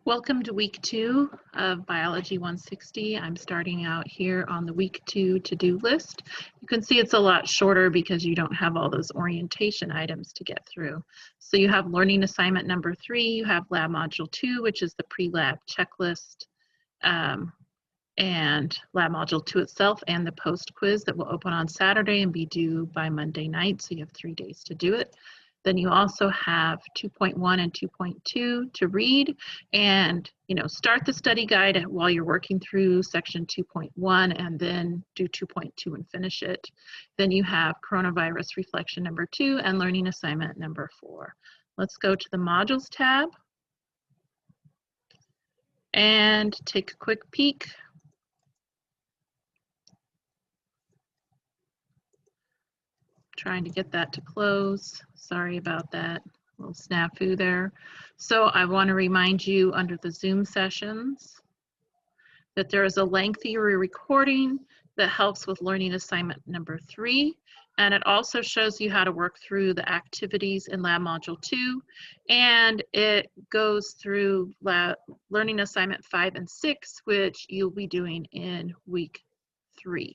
Welcome to week 2 of Biology 160. I'm starting out here on the week 2 to-do list. You can see it's a lot shorter because you don't have all those orientation items to get through. So you have learning assignment number 3, you have lab module 2, which is the pre-lab checklist, and lab module 2 itself, and the post quiz that will open on Saturday and be due by Monday night, so you have 3 days to do it. Then you also have 2.1 and 2.2 to read and, start the study guide while you're working through section 2.1 and then do 2.2 and finish it. Then you have coronavirus reflection number 2 and learning assignment number 4. Let's go to the modules tab and take a quick peek. Trying to get that to close. Sorry about that little snafu there. So I want to remind you under the Zoom sessions that there is a lengthy recording that helps with learning assignment number 3. And it also shows you how to work through the activities in lab module 2. And it goes through learning assignment 5 and 6, which you'll be doing in week 3.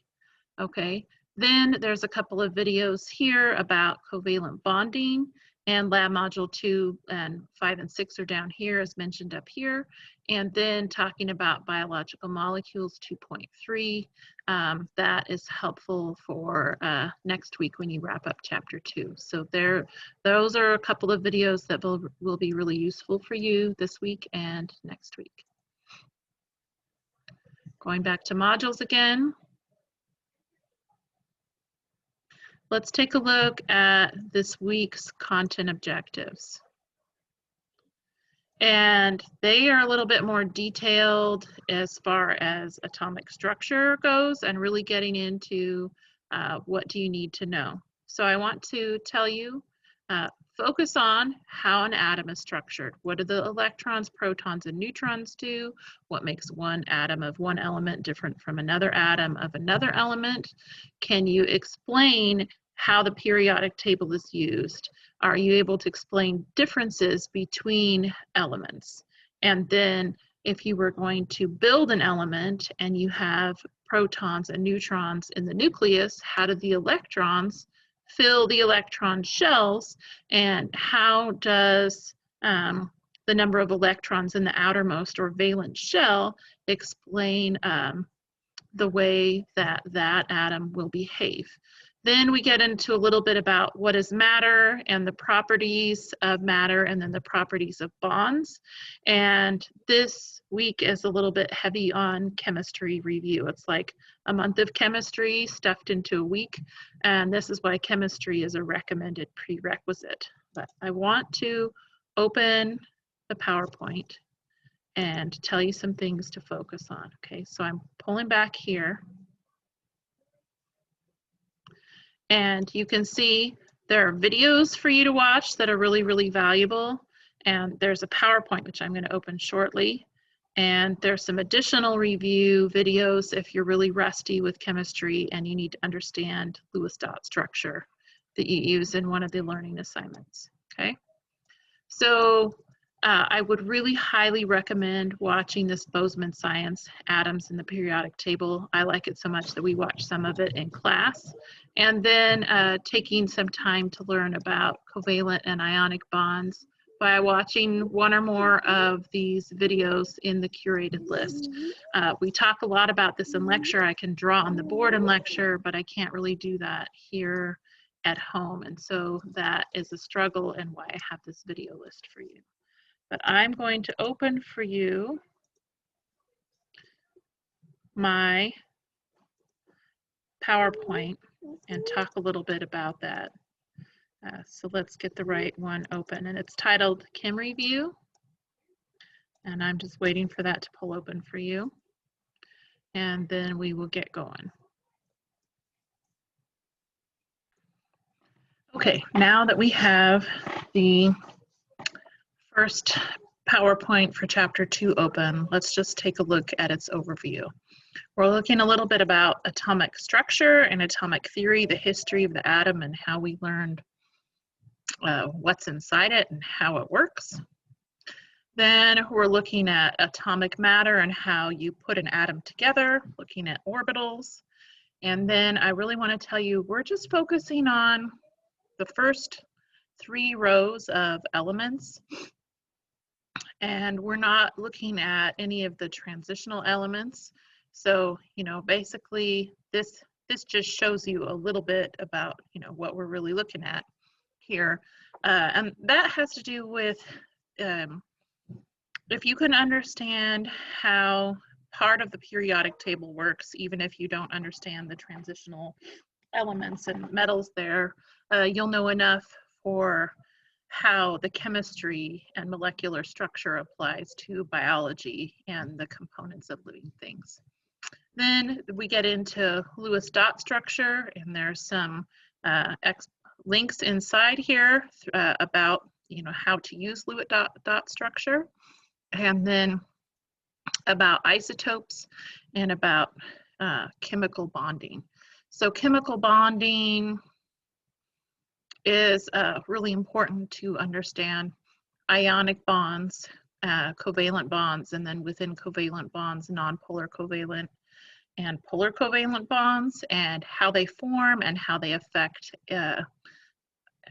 Okay. Then there's a couple of videos here about covalent bonding, and lab module 2 and 5 and 6 are down here as mentioned up here. And then talking about biological molecules 2.3, that is helpful for next week when you wrap up chapter 2. So those are a couple of videos that will be really useful for you this week and next week. Going back to modules again. Let's take a look at this week's content objectives. And they are a little bit more detailed as far as atomic structure goes and really getting into what do you need to know. So I want to tell you, focus on how an atom is structured. What do the electrons, protons, and neutrons do? What makes one atom of one element different from another atom of another element? Can you explain how the periodic table is used? Are you able to explain differences between elements? And then if you were going to build an element and you have protons and neutrons in the nucleus, how do the electrons fill the electron shells, and how does the number of electrons in the outermost or valence shell explain the way that that atom will behave? Then we get into a little bit about what is matter and the properties of matter, and then the properties of bonds. And this week is a little bit heavy on chemistry review. It's like a month of chemistry stuffed into a week, and this is why chemistry is a recommended prerequisite. But I want to open the PowerPoint and tell you some things to focus on. Okay, so I'm pulling back here. And you can see there are videos for you to watch that are really, really valuable. And there's a PowerPoint, which I'm going to open shortly. And there's some additional review videos if you're really rusty with chemistry and you need to understand Lewis dot structure that you use in one of the learning assignments. Okay. So I would really highly recommend watching this Bozeman Science Atoms in the Periodic Table. I like it so much that we watch some of it in class. And then taking some time to learn about covalent and ionic bonds by watching one or more of these videos in the curated list. We talk a lot about this in lecture. I can draw on the board in lecture, but I can't really do that here at home. And so that is a struggle and why I have this video list for you. But I'm going to open for you my PowerPoint and talk a little bit about that. So let's get the right one open, and it's titled Chem Review, and I'm just waiting for that to pull open for you, and then we will get going. Okay, now that we have the first PowerPoint for chapter 2 open, let's just take a look at its overview. We're looking a little bit about atomic structure and atomic theory, the history of the atom and how we learned what's inside it and how it works. Then we're looking at atomic matter and how you put an atom together, looking at orbitals. And then I really want to tell you, we're just focusing on the first 3 rows of elements. And we're not looking at any of the transitional elements. So, basically this just shows you a little bit about, what we're really looking at here. And that has to do with if you can understand how part of the periodic table works, even if you don't understand the transitional elements and metals there, you'll know enough for how the chemistry and molecular structure applies to biology and the components of living things. Then we get into Lewis dot structure, and there's some links inside here about how to use Lewis dot structure, and then about isotopes and about chemical bonding. So chemical bonding is really important to understand ionic bonds, covalent bonds, and then within covalent bonds, nonpolar covalent and polar covalent bonds, and how they form and how they affect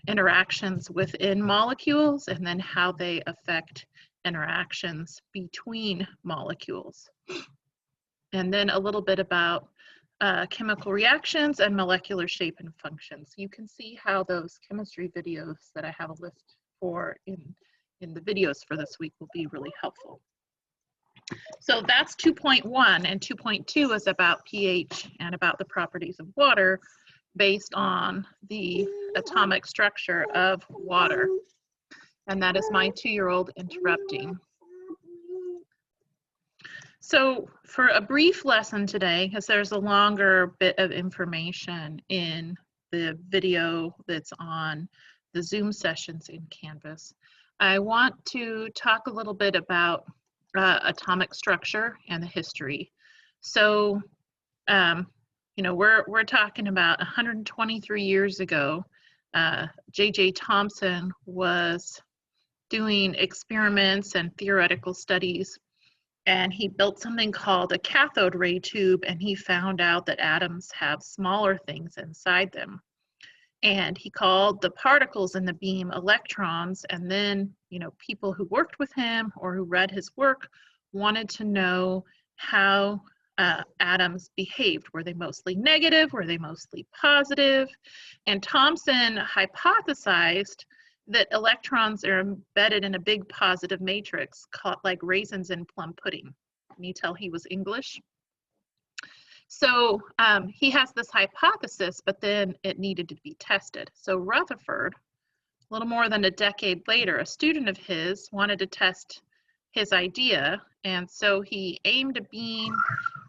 interactions within molecules, and then how they affect interactions between molecules. And then a little bit about chemical reactions and molecular shape and functions. You can see how those chemistry videos that I have a list for in the videos for this week will be really helpful. So that's 2.1, and 2.2 is about pH and about the properties of water based on the atomic structure of water. And that is my 2-year-old interrupting. So for a brief lesson today, because there's a longer bit of information in the video that's on the Zoom sessions in Canvas, I want to talk a little bit about atomic structure and the history. So, we're talking about 123 years ago, J.J. Thomson was doing experiments and theoretical studies, and he built something called a cathode ray tube, and he found out that atoms have smaller things inside them. And he called the particles in the beam electrons, and then, people who worked with him or who read his work wanted to know how atoms behaved. Were they mostly negative? Were they mostly positive? And Thomson hypothesized that electrons are embedded in a big positive matrix called like raisins in plum pudding. Can you tell he was English? So he has this hypothesis, but then it needed to be tested. So Rutherford, a little more than a decade later, a student of his wanted to test his idea, and so he aimed a beam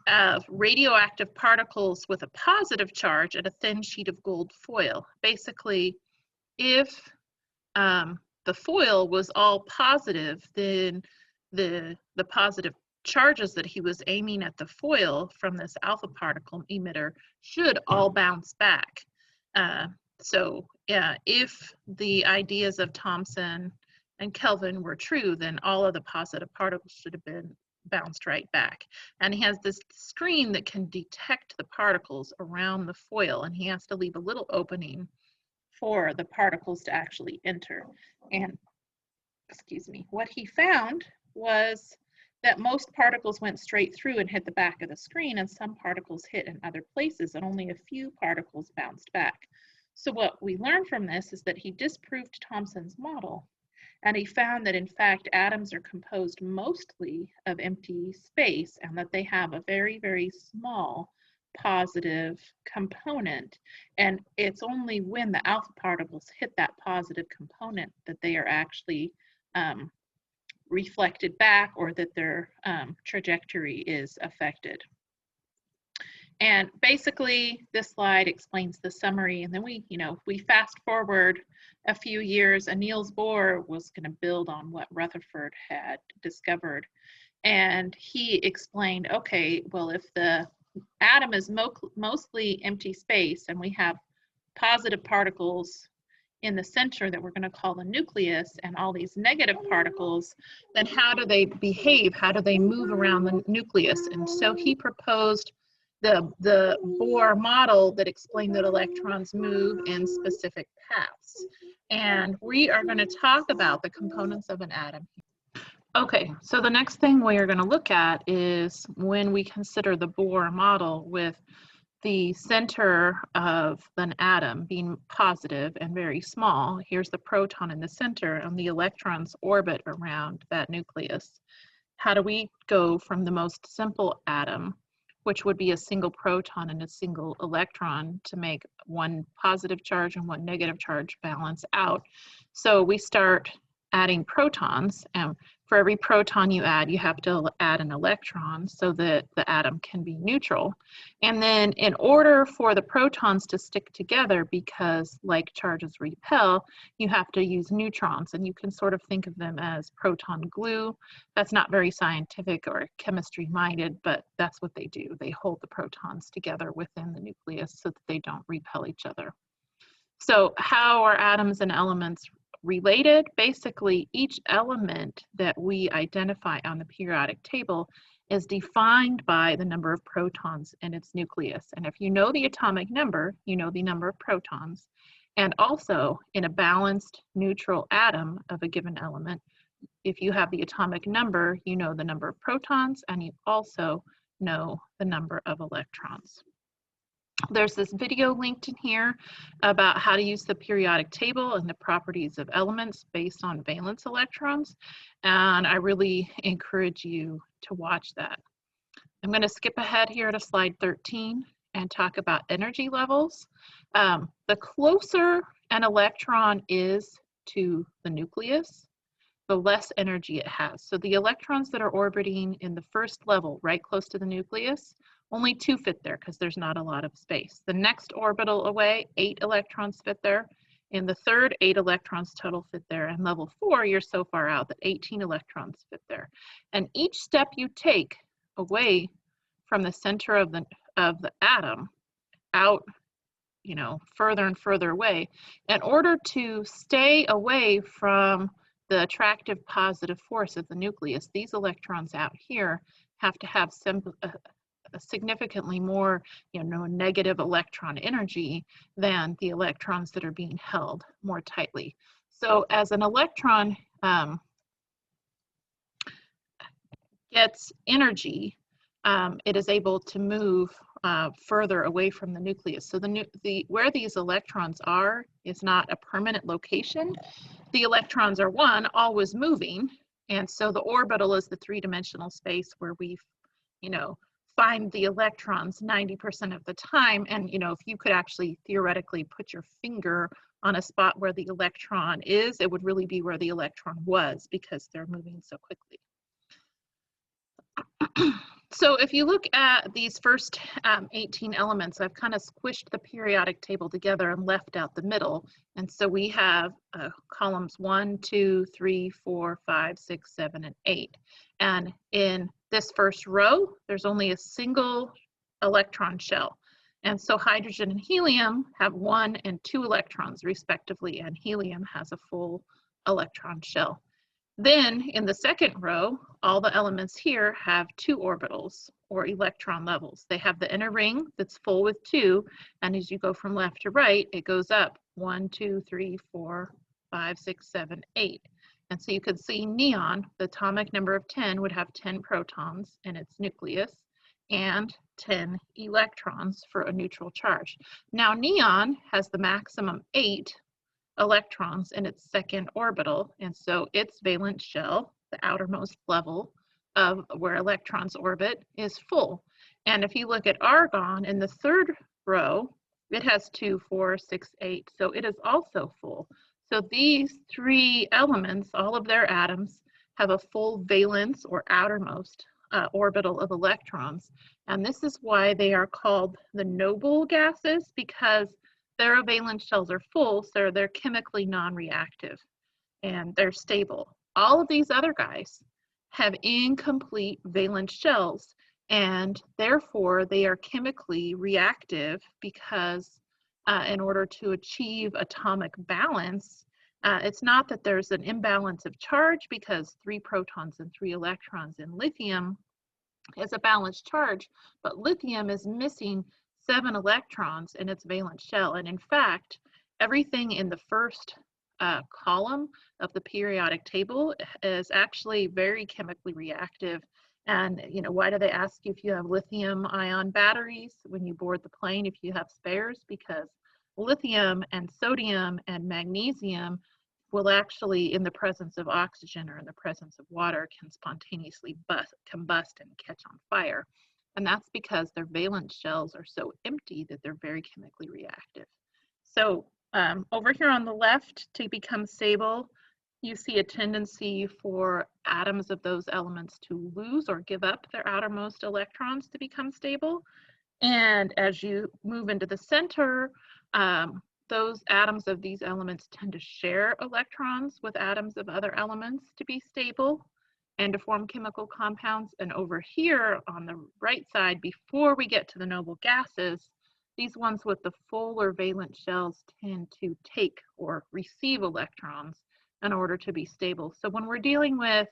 of radioactive particles with a positive charge at a thin sheet of gold foil. Basically, if the foil was all positive, then the positive charges that he was aiming at the foil from this alpha particle emitter should all bounce back. So if the ideas of Thomson and Kelvin were true, then all of the positive particles should have been bounced right back. And he has this screen that can detect the particles around the foil, and he has to leave a little opening for the particles to actually enter. And, excuse me, what he found was that most particles went straight through and hit the back of the screen, and some particles hit in other places, and only a few particles bounced back. So what we learned from this is that he disproved Thomson's model, and he found that in fact atoms are composed mostly of empty space, and that they have a very, very small positive component, and it's only when the alpha particles hit that positive component that they are actually reflected back, or that their trajectory is affected. And basically this slide explains the summary, and then we fast forward a few years, and Niels Bohr was going to build on what Rutherford had discovered, and he explained, okay, well, if the atom is mostly empty space and we have positive particles in the center that we're going to call the nucleus and all these negative particles, then how do they behave? How do they move around the nucleus? And so he proposed the Bohr model that explained that electrons move in specific paths. And we are going to talk about the components of an atom. Okay, so the next thing we are going to look at is when we consider the Bohr model with the center of an atom being positive and very small. Here's the proton in the center, and the electrons orbit around that nucleus. How do we go from the most simple atom, which would be a single proton and a single electron, to make one positive charge and one negative charge balance out? So we start adding protons, and for every proton you add, you have to add an electron so that the atom can be neutral. And then in order for the protons to stick together, because like charges repel, you have to use neutrons, and you can sort of think of them as proton glue. That's not very scientific or chemistry minded, but that's what they do. They hold the protons together within the nucleus so that they don't repel each other. So how are atoms and elements related? Basically, each element that we identify on the periodic table is defined by the number of protons in its nucleus. And if you know the atomic number, you know the number of protons. And also, in a balanced neutral atom of a given element, if you have the atomic number, you know the number of protons, and you also know the number of electrons. There's this video linked in here about how to use the periodic table and the properties of elements based on valence electrons, and I really encourage you to watch that. I'm going to skip ahead here to slide 13 and talk about energy levels. The closer an electron is to the nucleus, the less energy it has. So the electrons that are orbiting in the first level, right close to the nucleus, only 2 fit there because there's not a lot of space. The next orbital away, 8 electrons fit there. In the third, 8 electrons total fit there. And level 4, you're so far out that 18 electrons fit there. And each step you take away from the center of the atom, out, you know, further and further away, in order to stay away from the attractive positive force of the nucleus, these electrons out here have to have significantly more, you know, negative electron energy than the electrons that are being held more tightly. So as an electron gets energy, it is able to move further away from the nucleus. So where these electrons are is not a permanent location. The electrons are always moving, and so the orbital is the 3-dimensional space where we, you know, find the electrons 90% of the time. And you know, if you could actually theoretically put your finger on a spot where the electron is, it would really be where the electron was, because they're moving so quickly. So if you look at these first 18 elements, I've kind of squished the periodic table together and left out the middle. And so we have columns 1, 2, 3, 4, 5, 6, 7, and 8. And in this first row, there's only a single electron shell. And so hydrogen and helium have 1 and 2 electrons respectively, and helium has a full electron shell. Then in the second row, all the elements here have 2 orbitals or electron levels. They have the inner ring that's full with 2, and as you go from left to right, it goes up 1, 2, 3, 4, 5, 6, 7, 8. And so you could see neon, the atomic number of 10, would have 10 protons in its nucleus and 10 electrons for a neutral charge. Now neon has the maximum 8 electrons in its second orbital, and so its valence shell, the outermost level of where electrons orbit, is full. And if you look at argon in the third row, it has 2, 4, 6, 8, so it is also full. So these 3 elements, all of their atoms, have a full valence or outermost orbital of electrons, and this is why they are called the noble gases, because their valence shells are full, so they're chemically non-reactive and they're stable. All of these other guys have incomplete valence shells, and therefore they are chemically reactive because in order to achieve atomic balance. It's not that there's an imbalance of charge, because 3 protons and 3 electrons in lithium is a balanced charge, but lithium is missing 7 electrons in its valence shell. And in fact, everything in the first column of the periodic table is actually very chemically reactive. And why do they ask you if you have lithium ion batteries when you board the plane, if you have spares? Because lithium and sodium and magnesium will actually, in the presence of oxygen or in the presence of water, can spontaneously combust and catch on fire. And that's because their valence shells are so empty that they're very chemically reactive. So over here on the left, to become stable, you see a tendency for atoms of those elements to lose or give up their outermost electrons to become stable. And as you move into the center, those atoms of these elements tend to share electrons with atoms of other elements to be stable and to form chemical compounds. And over here on the right side, before we get to the noble gases, these ones with the fuller valence shells tend to take or receive electrons in order to be stable. So when we're dealing with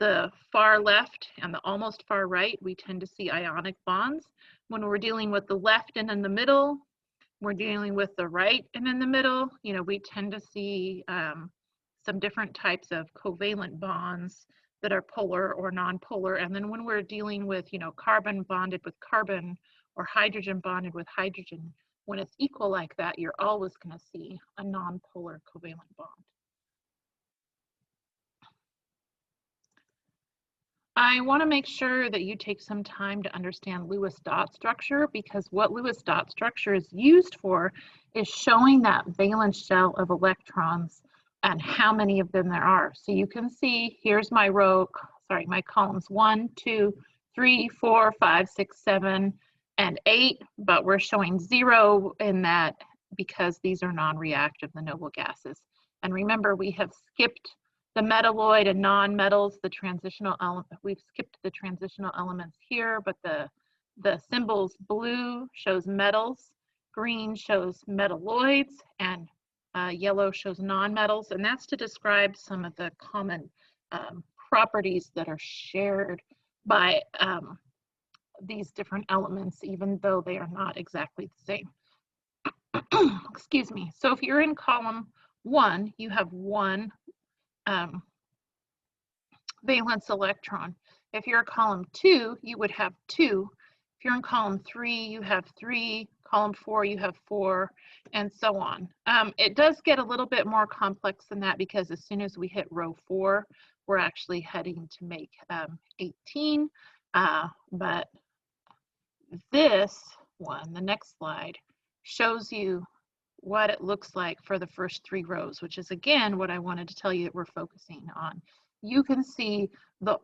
the far left and the almost far right, we tend to see ionic bonds. When we're dealing with the left and in the middle, we're dealing with the right and in the middle, we tend to see some different types of covalent bonds that are polar or non-polar. And then when we're dealing with, carbon bonded with carbon or hydrogen bonded with hydrogen, when it's equal like that, you're always going to see a non-polar covalent bond. I want to make sure that you take some time to understand Lewis dot structure, because what Lewis dot structure is used for is showing that valence shell of electrons and how many of them there are. So you can see here's my my columns 1, 2, 3, 4, 5, 6, 7, and 8, but we're showing 0 in that because these are non-reactive, the noble gases. And remember, we have skipped the metalloid and non-metals, the transitional element. We've skipped the transitional elements here, but the symbols blue shows metals, green shows metalloids, and yellow shows non-metals. And that's to describe some of the common properties that are shared by these different elements, even though they are not exactly the same. Excuse me. So if you're in column 1, you have 1 valence electron. If you're in column 2, you would have 2. If you're in column 3, you have 3. Column 4, you have 4, and so on. It does get a little bit more complex than that, because as soon as we hit row 4, we're actually heading to make 18. But this one, the next slide, shows you what it looks like for the first 3 rows, which is again what I wanted to tell you that we're focusing on. You can see the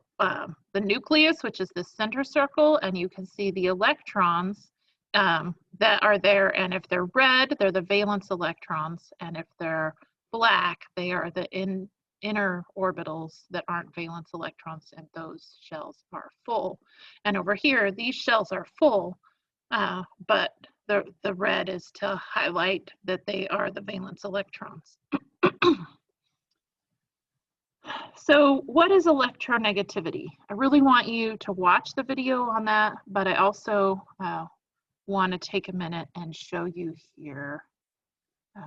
nucleus, which is the center circle, and you can see the electrons that are there. And if they're red, they're the valence electrons, and if they're black, they are the inner orbitals that aren't valence electrons, and those shells are full. And over here, these shells are full, but the red is to highlight that they are the valence electrons. So what is electronegativity? I really want you to watch the video on that, but I also want to take a minute and show you here. I'm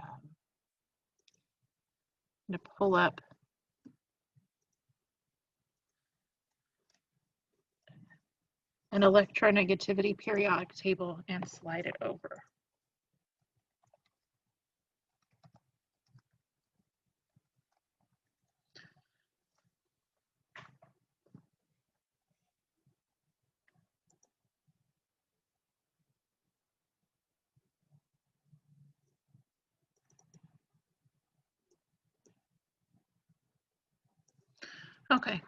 going to pull up an electronegativity periodic table and slide it over. Okay.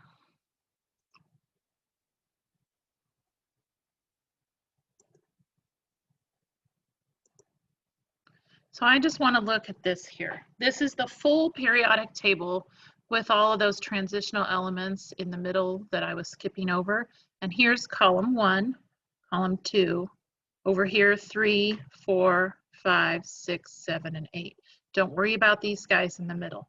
So I just want to look at this here. This is the full periodic table with all of those transitional elements in the middle that I was skipping over. And here's column 1, column 2, over here 3, 4, 5, 6, 7, and 8. Don't worry about these guys in the middle.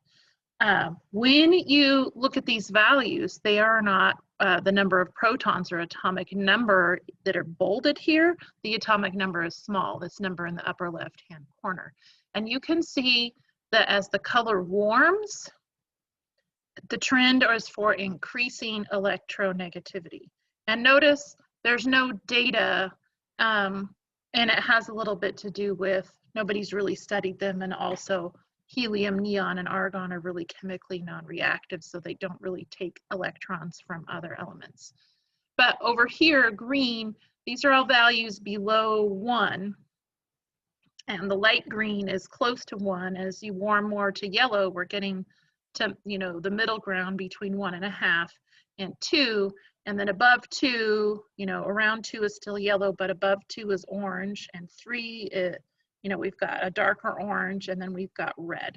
When you look at these values, they are not the number of protons or atomic number that are bolded here. The atomic number is small, this number in the upper left-hand corner. And you can see that as the color warms, the trend is for increasing electronegativity. And notice there's no data, and it has a little bit to do with nobody's really studied them, and also helium, neon, and argon are really chemically non-reactive, so they don't really take electrons from other elements. But over here, green, these are all values below 1, and the light green is close to 1. As you warm more to yellow, we're getting to, you know, the middle ground between 1.5 and 2, and then above 2, you know, around 2 is still yellow, but above 2 is orange, and 3, you know, we've got a darker orange, and then we've got red.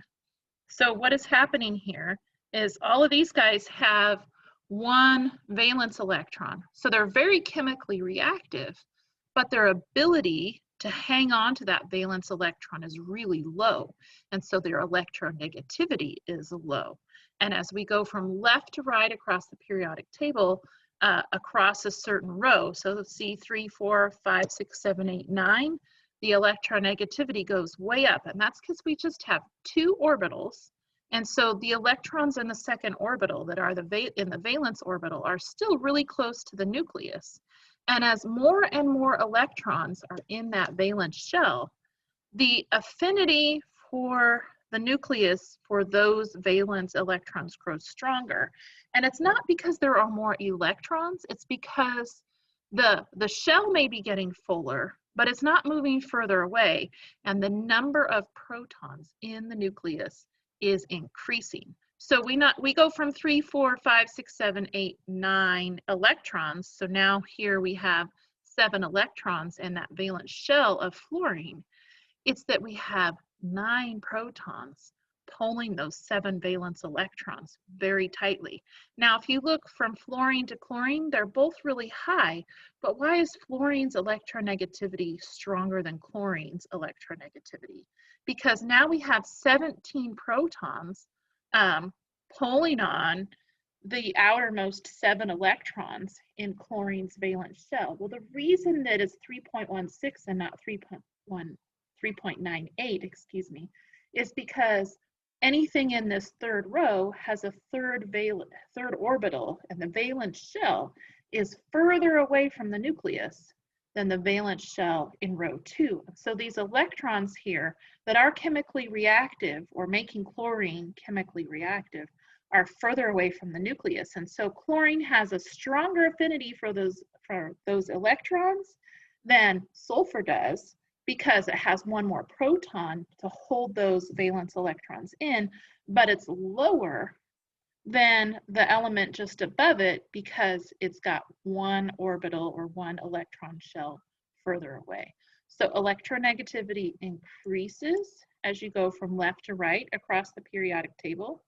So what is happening here is all of these guys have one valence electron. So they're very chemically reactive, but their ability to hang on to that valence electron is really low. And so their electronegativity is low. And as we go from left to right across the periodic table, across a certain row, so let's see, 3, 4, 5, 6, 7, 8, 9, the electronegativity goes way up, and that's because we just have 2 orbitals, and so the electrons in the second orbital that are in the valence orbital are still really close to the nucleus. And as more and more electrons are in that valence shell, the affinity for the nucleus for those valence electrons grows stronger. And it's not because there are more electrons, it's because the shell may be getting fuller, but it's not moving further away, and the number of protons in the nucleus is increasing. So we go from 3, 4, 5, 6, 7, 8, 9 electrons. So now here we have 7 electrons in that valence shell of fluorine. It's that we have 9 protons pulling those 7 valence electrons very tightly. Now, if you look from fluorine to chlorine, they're both really high, but why is fluorine's electronegativity stronger than chlorine's electronegativity? Because now we have 17 protons pulling on the outermost 7 electrons in chlorine's valence shell. Well, the reason that it's 3.16 and not 3.98, excuse me, is because anything in this third row has a third orbital, and the valence shell is further away from the nucleus than the valence shell in row 2. So these electrons here that are chemically reactive, or making chlorine chemically reactive, are further away from the nucleus. And so chlorine has a stronger affinity for those electrons than sulfur does, because it has one more proton to hold those valence electrons in, but it's lower than the element just above it because it's got one orbital or one electron shell further away. So electronegativity increases as you go from left to right across the periodic table,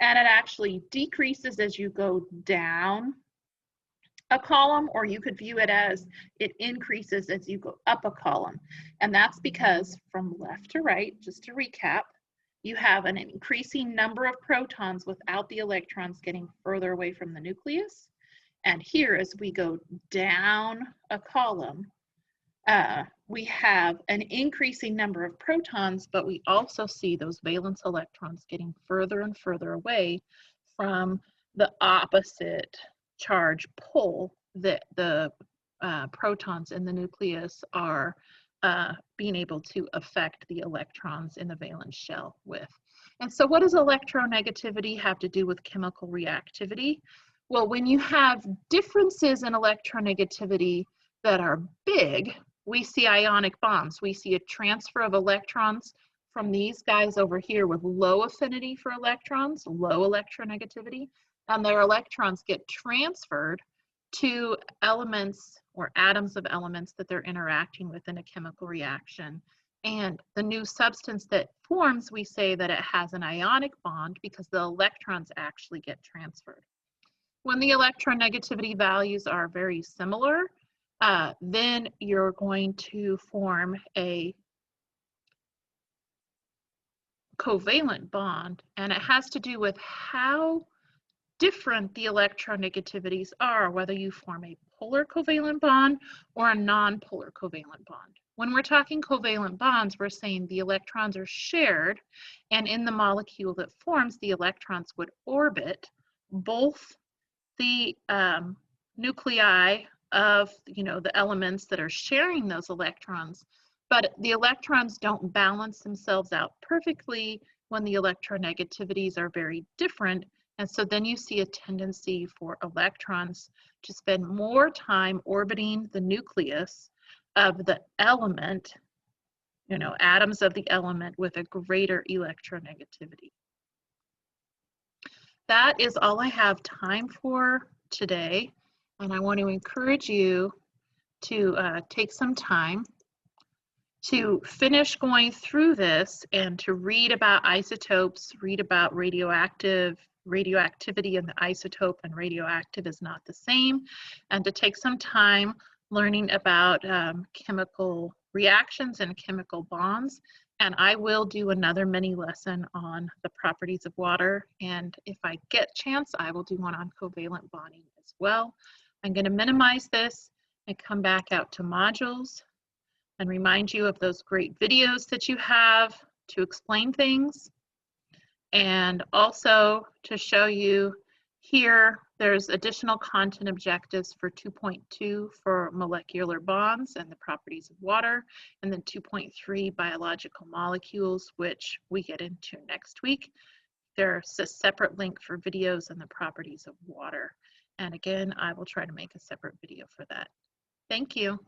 and it actually decreases as you go down a column, or you could view it as it increases as you go up a column. And that's because from left to right, just to recap, you have an increasing number of protons without the electrons getting further away from the nucleus. And here, as we go down a column, we have an increasing number of protons, but we also see those valence electrons getting further and further away from the opposite charge pull that the protons in the nucleus are being able to affect the electrons in the valence shell with. And so what does electronegativity have to do with chemical reactivity? Well, when you have differences in electronegativity that are big, we see ionic bonds. We see a transfer of electrons from these guys over here with low affinity for electrons, low electronegativity, and their electrons get transferred to elements or atoms of elements that they're interacting with in a chemical reaction. And the new substance that forms, we say that it has an ionic bond because the electrons actually get transferred. When the electronegativity values are very similar, then you're going to form a covalent bond, and it has to do with how different the electronegativities are, whether you form a polar covalent bond or a non-polar covalent bond. When we're talking covalent bonds, we're saying the electrons are shared, and in the molecule that forms, the electrons would orbit both the nuclei of the elements that are sharing those electrons, but the electrons don't balance themselves out perfectly when the electronegativities are very different. And so then you see a tendency for electrons to spend more time orbiting the nucleus of the element, atoms of the element with a greater electronegativity. That is all I have time for today, and I want to encourage you to take some time to finish going through this and to read about isotopes, read about radioactivity in the isotope, and radioactive is not the same, and to take some time learning about chemical reactions and chemical bonds. And I will do another mini lesson on the properties of water, and if I get a chance, I will do one on covalent bonding as well. I'm going to minimize this and come back out to modules and remind you of those great videos that you have to explain things, and also to show you here there's additional content objectives for 2.2 for molecular bonds and the properties of water, and then 2.3 biological molecules, which we get into next week. There's a separate link for videos and the properties of water, and again I will try to make a separate video for that. Thank you.